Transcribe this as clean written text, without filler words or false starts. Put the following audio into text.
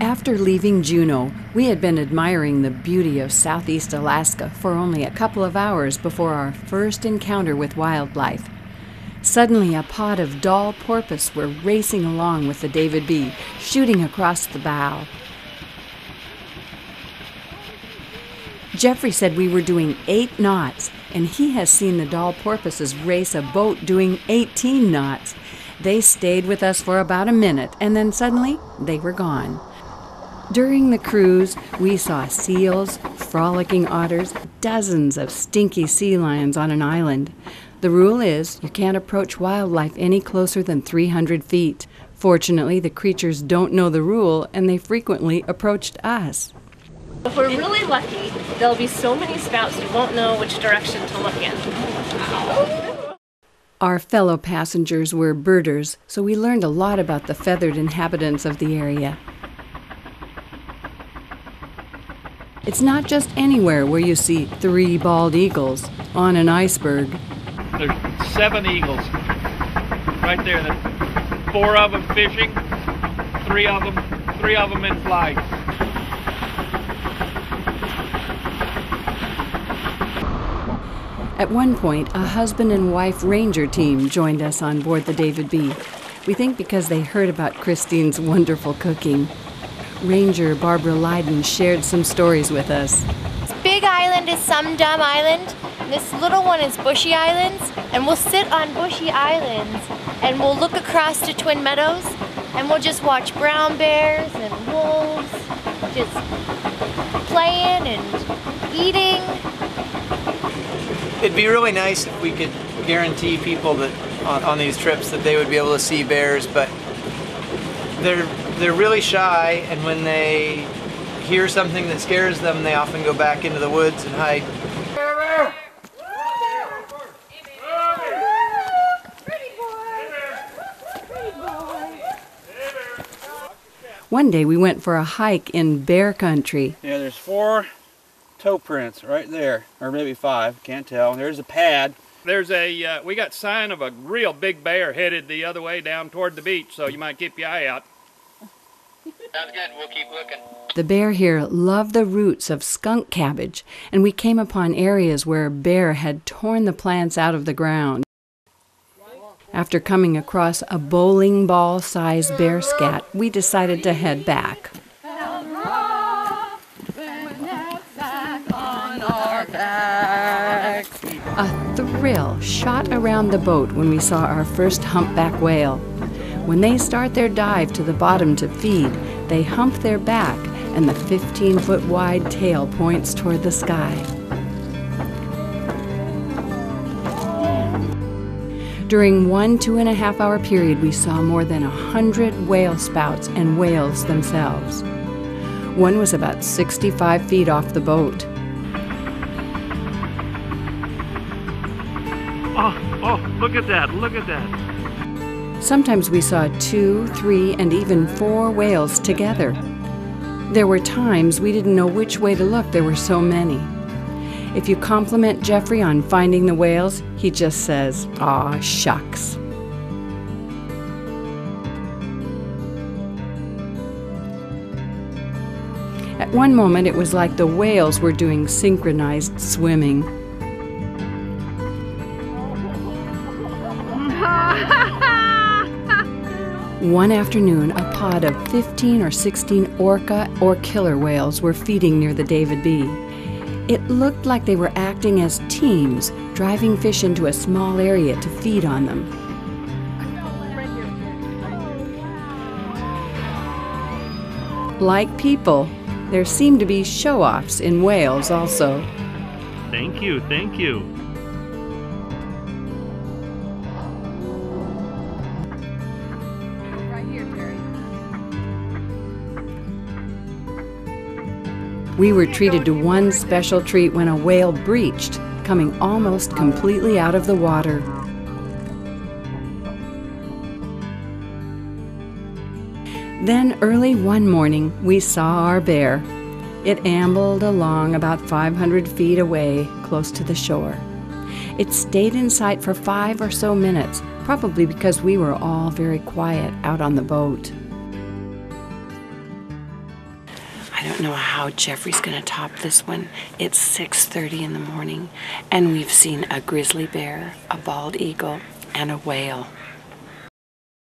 After leaving Juneau, we had been admiring the beauty of southeast Alaska for only a couple of hours before our first encounter with wildlife. Suddenly, a pod of doll porpoise were racing along with the David B, shooting across the bow. Jeffrey said we were doing 8 knots, and he has seen the doll porpoises race a boat doing 18 knots. They stayed with us for about a minute, and then suddenly they were gone. During the cruise, we saw seals, frolicking otters, dozens of stinky sea lions on an island. The rule is you can't approach wildlife any closer than 300 feet. Fortunately, the creatures don't know the rule, and they frequently approached us. If we're really lucky, there'll be so many spouts we won't know which direction to look in. Our fellow passengers were birders, so we learned a lot about the feathered inhabitants of the area. It's not just anywhere where you see 3 bald eagles on an iceberg. There's 7 eagles right there. There's 4 of them fishing, 3 of them in flight. At one point, a husband and wife ranger team joined us on board the David B. We think because they heard about Christine's wonderful cooking. Ranger Barbara Lydon shared some stories with us. This big island is Some Dumb Island, and this little one is Bushy Islands, and we'll sit on Bushy Islands and we'll look across to Twin Meadows and we'll just watch brown bears and wolves just playing and eating. It'd be really nice if we could guarantee people that on these trips that they would be able to see bears, but they're really shy, and when they hear something that scares them, they often go back into the woods and hide. One day we went for a hike in bear country. Yeah, there's 4 toe prints right there, or maybe 5, can't tell. There's a pad. There's we got sign of a real big bear headed the other way down toward the beach, so you might keep your eye out. Sounds good, we'll keep looking. The bear here loved the roots of skunk cabbage, and we came upon areas where a bear had torn the plants out of the ground. After coming across a bowling ball-sized bear scat, we decided to head back. A thrill shot around the boat when we saw our first humpback whale. When they start their dive to the bottom to feed, they hump their back and the 15-foot wide tail points toward the sky. During one 2.5-hour period, we saw more than 100 whale spouts and whales themselves. One was about 65 feet off the boat. Oh, look at that, look at that. Sometimes we saw 2, 3, and even 4 whales together. There were times we didn't know which way to look, there were so many. If you compliment Jeffrey on finding the whales, he just says, "Aw, shucks." At one moment, it was like the whales were doing synchronized swimming. One afternoon, a pod of 15 or 16 orca or killer whales were feeding near the David B. It looked like they were acting as teams, driving fish into a small area to feed on them. Like people, there seemed to be show-offs in whales also. Thank you, thank you. We were treated to one special treat when a whale breached, coming almost completely out of the water. Then early one morning, we saw our bear. It ambled along about 500 feet away, close to the shore. It stayed in sight for 5 or so minutes, probably because we were all very quiet out on the boat. I don't know how Jeffrey's gonna top this one. It's 6:30 in the morning, and we've seen a grizzly bear, a bald eagle, and a whale.